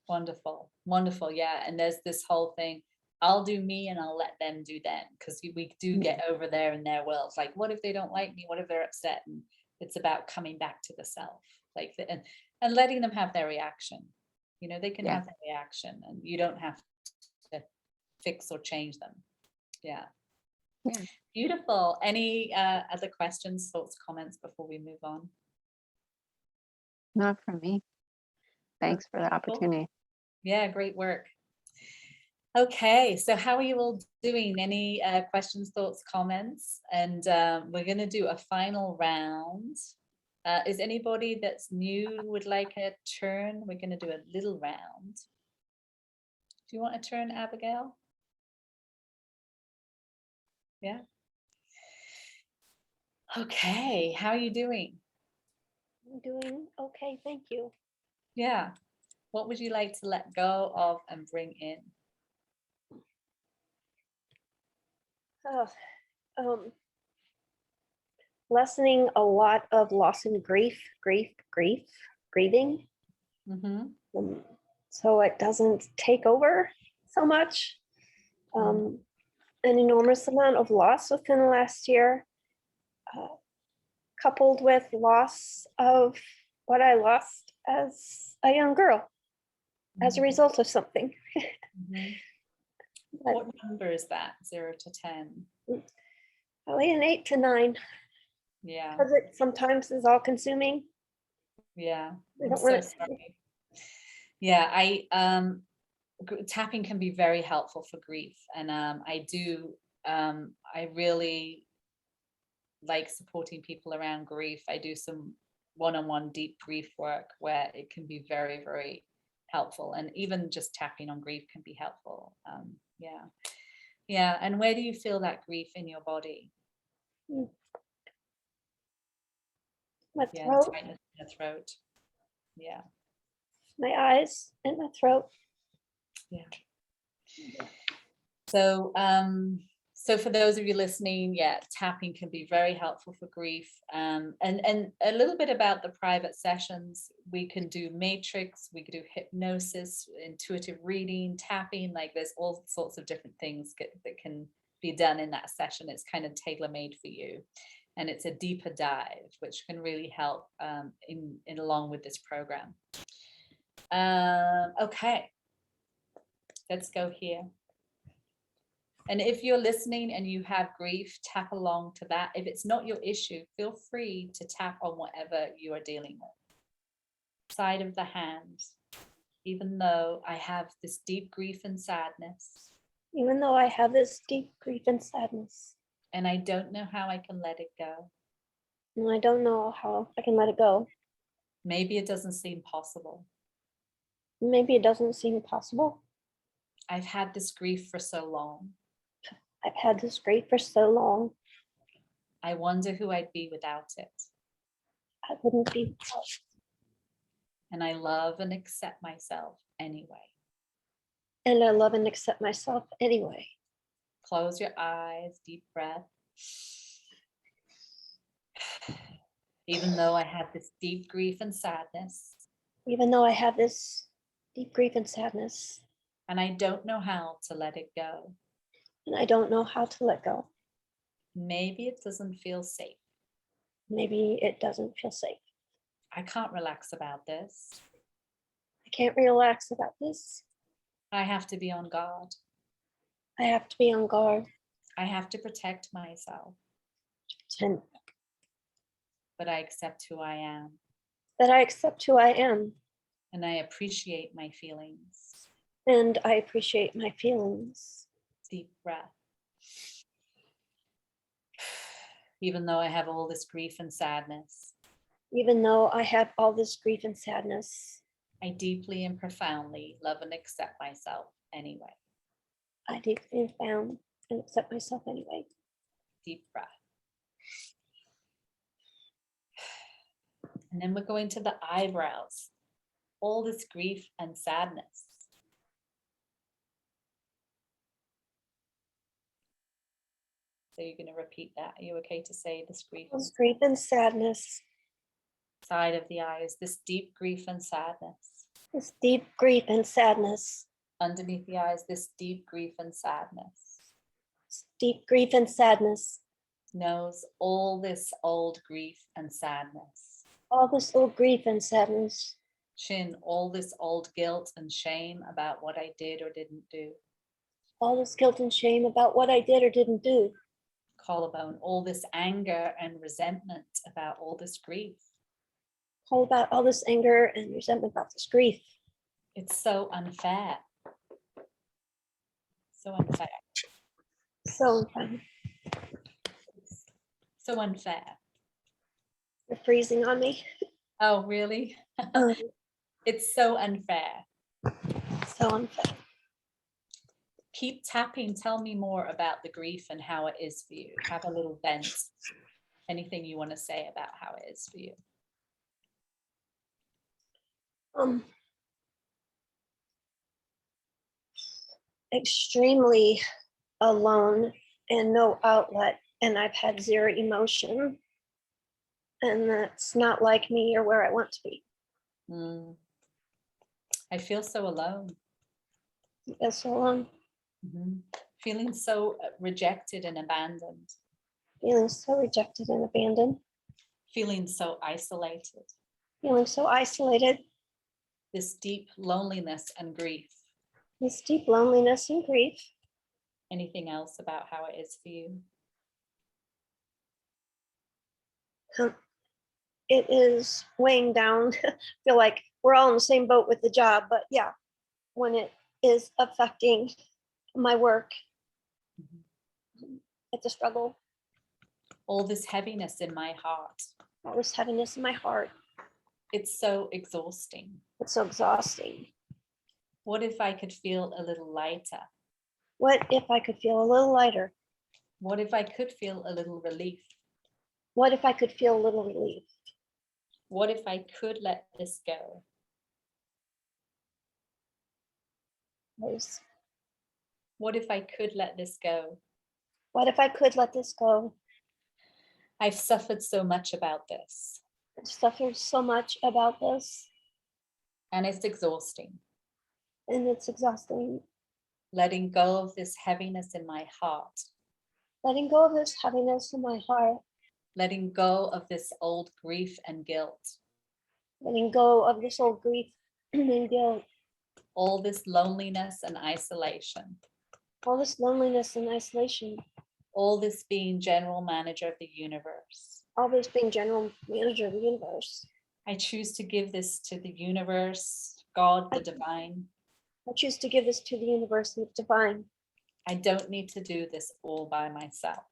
Wonderful. Wonderful. Yeah. And there's this whole thing, I'll do me and I'll let them do them, because we do get over there in their worlds. Like, what if they don't like me? What if they're upset? And it's about coming back to the self, like and letting them have their reaction. You know, they can have their reaction, and you don't have to fix or change them. Yeah. Beautiful. Any other questions, thoughts, comments before we move on? Not from me. Thanks for the opportunity. Yeah, great work. Okay, so how are you all doing? Any questions, thoughts, comments? And we're going to do a final round Is anybody that's new would like a turn? We're going to do a little round. Do you want a turn, Abigail? Yeah. Okay, how are you doing? I'm doing okay, thank you. Yeah. What would you like to let go of and bring in? Uh, lessening a lot of loss and grieving, Mm-hmm. so it doesn't take over so much. An enormous amount of loss within the last year, coupled with loss of what I lost as a young girl as a result of something. Mm-hmm. But What number is that? 0 to 10? probably an 8 to 9, Yeah. because it sometimes is all consuming. Yeah. I I'm don't so want it. sorry. Yeah, tapping can be very helpful for grief, and I really like supporting people around grief. I do some one-on-one deep grief work where it can be very, very helpful, and even just tapping on grief can be helpful. Yeah. And where do you feel that grief in your body? My Yeah, throat, tightness in the throat. Yeah. my eyes, and my throat. Yeah. So for those of you listening, yeah, tapping can be very helpful for grief. And a little bit about the private sessions. We can do matrix, we can do hypnosis, intuitive reading, tapping. Like there's all sorts of different things that can be done in that session. It's kind of tailor-made for you, and it's a deeper dive, which can really help in along with this program. Okay, let's go here. And if you're listening and you have grief, tap along to that. If it's not your issue, feel free to tap on whatever you are dealing with. Side of the hand, even though I have this deep grief and sadness, Even though I have this deep grief and sadness, and I don't know how I can let it go. and I don't know how I can let it go. Maybe it doesn't seem possible. Maybe it doesn't seem possible. I've had this grief for so long. I've had this grief for so long. I wonder who I'd be without it. I wouldn't be without. And I love and accept myself anyway. And I love and accept myself anyway. Close your eyes, deep breath. Even though I have this deep grief and sadness, Even though I have this deep grief and sadness, and I don't know how to let it go. and I don't know how to let go. Maybe it doesn't feel safe. Maybe it doesn't feel safe. I can't relax about this. I can't relax about this. I have to be on guard. I have to be on guard. I have to protect myself, And but I accept who I am, that I accept who I am. and I appreciate my feelings. And I appreciate my feelings. Deep breath. Even though I have all this grief and sadness, Even though I have all this grief and sadness, I deeply and profoundly love and accept myself anyway. I deeply found and accept myself anyway. Deep breath. And then we're going to the eyebrows. All this grief and sadness. So you're going to repeat that. Are you okay to say this grief? This grief and sadness. Side of the eyes, this deep grief and sadness. This deep grief and sadness. Underneath the eyes, this deep grief and sadness. This deep grief and sadness. Nose, all this old grief and sadness. All this old grief and sadness. Chin, all this old guilt and shame about what I did or didn't do. All this guilt and shame about what I did or didn't do. Collarbone, all this anger and resentment about all this grief. All about all this anger and resentment about this grief. It's so unfair. So unfair. So So unfair. You're freezing on me. Oh, really? Um, It's so unfair. so unfair. Keep tapping. Tell me more about the grief and how it is for you. Have a little vent. Anything you want to say about how it is for you? Extremely alone and no outlet, and I've had zero emotion, and that's not like me or where I want to be. I feel so alone. I feel so alone, Feeling so rejected and abandoned. feeling so rejected and abandoned, Feeling so isolated. feeling so isolated, This deep loneliness and grief. this deep loneliness and grief. Anything else about how it is for you? It is weighing down. I feel like we're all in the same boat with the job, but yeah, when it is affecting my work, it's a struggle. All this heaviness in my heart. All this heaviness in my heart. It's so exhausting. It's so exhausting. What if I could feel a little lighter? What if I could feel a little lighter? What if I could feel a little relief? What if I could feel a little relief? What if I could let this go? Yes. What if I could let this go? What if I could let this go? I've suffered so much about this. I've suffered so much about this, And it's exhausting. and it's exhausting. Letting go of this heaviness in my heart. Letting go of this heaviness in my heart. Letting go of this old grief and guilt. Letting go of this old grief and guilt. All this loneliness and isolation. All this loneliness and isolation. All this being general manager of the universe. All this being general manager of the universe. I choose to give this to the universe, God, the divine. I choose to give this to the universe and the divine. I don't need to do this all by myself.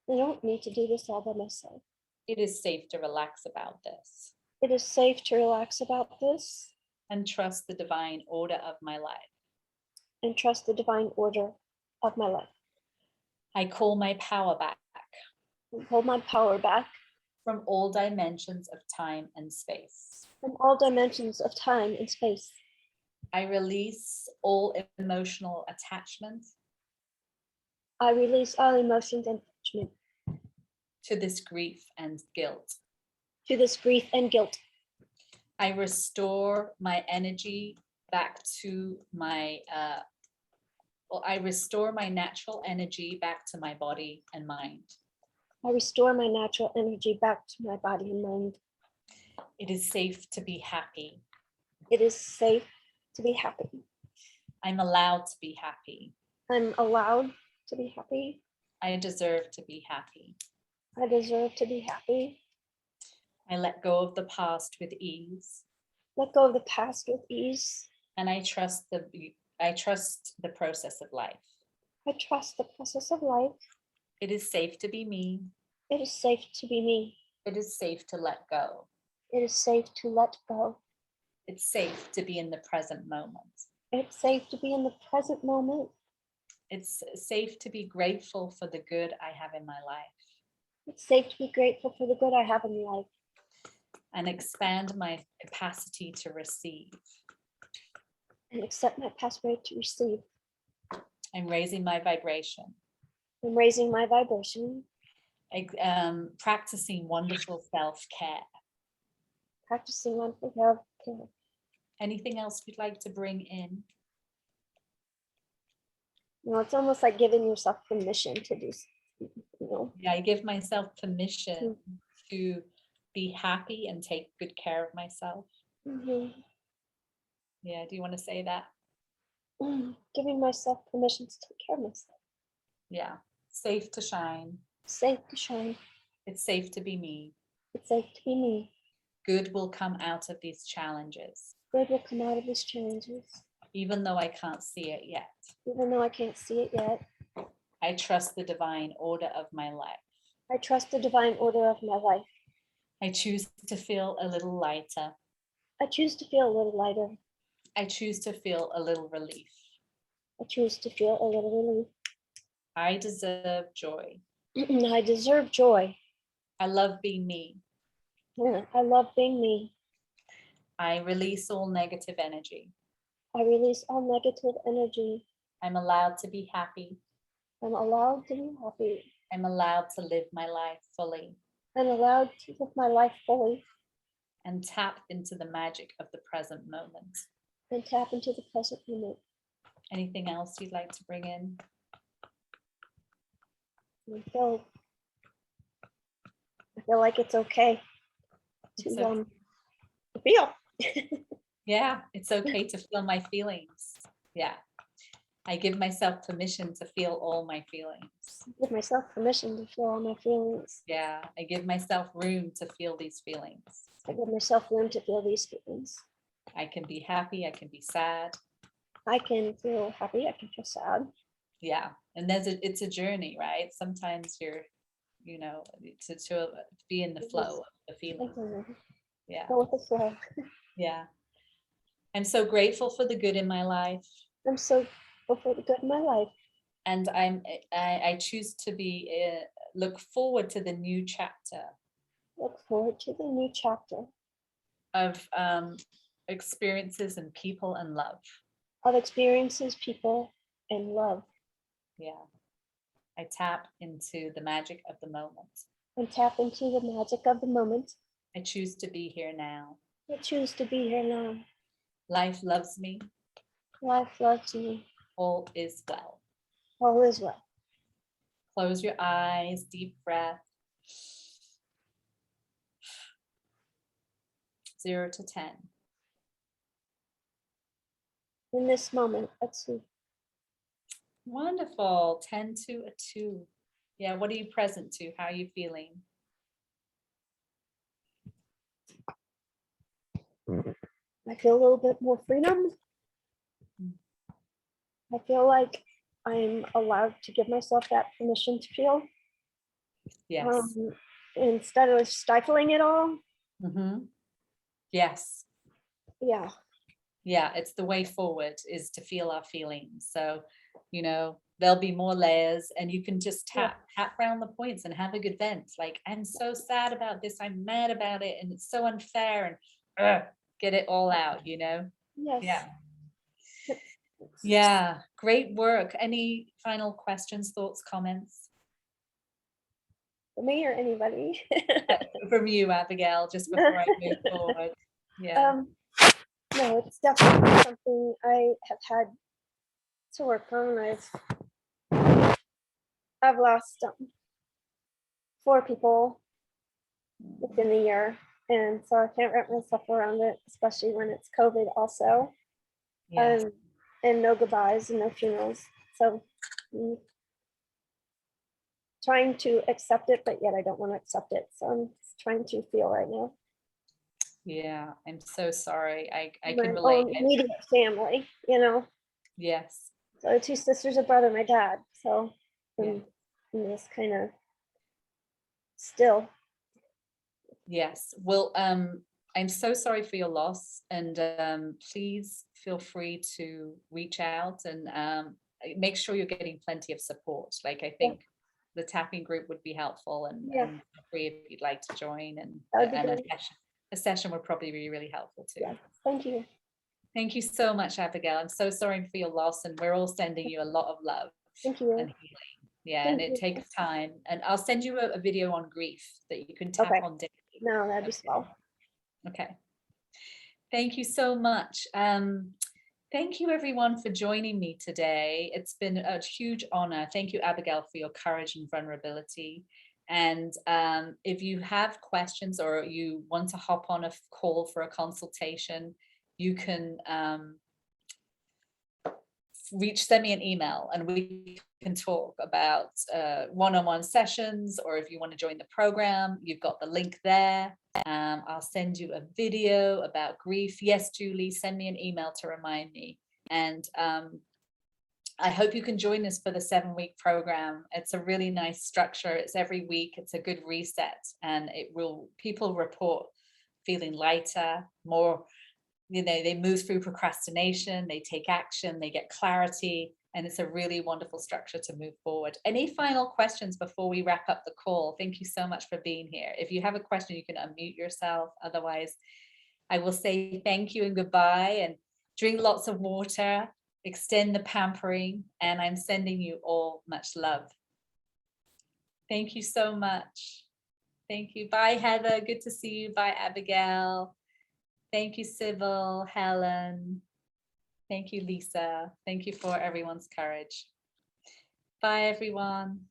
I don't need to do this all by myself. It is safe to relax about this. It is safe to relax about this. And trust the divine order of my life. And trust the divine order of my life. I call my power back. And hold my power back. From all dimensions of time and space. From all dimensions of time and space. I release all emotional attachment. I release all emotions and attachment. To this grief and guilt. To this grief and guilt. I restore my energy back to my, I restore my natural energy back to my body and mind. I restore my natural energy back to my body and mind. It is safe to be happy. It is safe to be happy. I'm allowed to be happy. I'm allowed to be happy. I deserve to be happy. I deserve to be happy. I let go of the past with ease. Let go of the past with ease. And I trust the process of life. I trust the process of life. It is safe to be me. It is safe to be me. It is safe to let go. It is safe to let go. It's safe to be in the present moment. It's safe to be in the present moment. It's safe to be grateful for the good I have in my life. It's safe to be grateful for the good I have in life. And expand my capacity to receive. And accept my pathway to receive. I'm raising my vibration. I'm raising my vibration. Practicing wonderful self-care. Practicing mindful self-care. Anything else you'd like to bring in? You know, it's almost like giving yourself permission to do, Yeah, I give myself permission to be happy and take good care of myself. Mm-hmm. Yeah, do you want to say that? Giving myself permission to take care of myself. Yeah, safe to shine. Safe to shine. It's safe to be me. It's safe to be me. Good will come out of these challenges. Good will come out of these challenges. Even though I can't see it yet. Even though I can't see it yet. I trust the divine order of my life. I trust the divine order of my life. I choose to feel a little lighter. I choose to feel a little lighter. I choose to feel a little relief. I choose to feel a little relief. I deserve joy. I deserve joy. I love being me. I love being me. I release all negative energy. I release all negative energy. I'm allowed to be happy. I'm allowed to be happy. I'm allowed to live my life fully I'm allowed to live my life fully and tap into the magic of the present moment. and tap into the present moment. Anything else you'd like to bring in? I feel like it's okay It's to okay. feel. Yeah, it's okay to feel my feelings. Yeah. I give myself permission to feel all my feelings. Give myself permission to feel all my feelings. Yeah, I give myself room to feel these feelings. I give myself room to feel these feelings. I can be happy, I can be sad. I can feel happy, I can feel sad. Yeah, and it's a journey, right? Sometimes you're, to be in the flow of the feeling. Yeah, Go with the flow. yeah. I'm so grateful for the good in my life, I'm so grateful for the good in my life. and I choose to look forward to the new chapter Look forward to the new chapter of experiences and people and love. of experiences, people, and love. Yeah, I tap into the magic of the moment. And tap into the magic of the moment. I choose to be here now. I choose to be here now. Life loves me. Life loves me. All is well. All is well. Close your eyes, deep breath. 0 to 10. In this moment, let's see. Wonderful. 10 to a 2. Yeah, what are you present to? How are you feeling? I feel a little bit more freedom. I feel like I'm allowed to give myself that permission to feel. Yes. Instead of stifling it all. Yes. Yeah. Yeah, it's the way forward is to feel our feelings. So, there'll be more layers, and you can just tap around the points and have a good vent. Like, I'm so sad about this, I'm mad about it, and it's so unfair, and get it all out, Yes. Yeah. Yeah, great work. Any final questions, thoughts, comments? For me or anybody? From you, Abigail, just before I move forward. Yeah. No, it's definitely something I have had to work on. I've lost 4 people within the year, and so I can't wrap myself around it, especially when it's COVID also. Yes. And no goodbyes and no funerals. So trying to accept it, but yet I don't want to accept it. So I'm just trying to feel right now. Yeah, I'm so sorry. I My can relate. own immediate family, Yes. So 2 sisters, a brother, my dad. So Yeah. I'm just kind of still. Yes. Well, I'm so sorry for your loss, and please feel free to reach out and make sure you're getting plenty of support. Like, I think the tapping group would be helpful, and feel free if you'd like to join, and a session would probably be really helpful too. Yeah. Thank you. Thank you so much, Abigail. I'm so sorry for your loss, and we're all sending you a lot of love. Thank you. And healing. Yeah, and it takes time. And I'll send you a video on grief that you can tap on daily. No, that'd be swell. Okay. Thank you so much. Thank you everyone for joining me today. It's been a huge honor. Thank you, Abigail, for your courage and vulnerability. And if you have questions or you want to hop on a call for a consultation, you can send me an email and we can talk about one-on-one sessions, or if you want to join the program, you've got the link there. I'll send you a video about grief. Yes, Julie, send me an email to remind me. And I hope you can join us for the 7-week program. It's a really nice structure. It's every week. It's a good reset, and people report feeling lighter, more, they move through procrastination, they take action, they get clarity, and it's a really wonderful structure to move forward. Any final questions before we wrap up the call? Thank you so much for being here. If you have a question, you can unmute yourself. Otherwise, I will say thank you and goodbye, and drink lots of water, extend the pampering, and I'm sending you all much love. Thank you so much. Thank you. Bye, Heather. Good to see you. Bye, Abigail. Thank you, Sybil, Helen. Thank you, Lisa. Thank you for everyone's courage. Bye, everyone.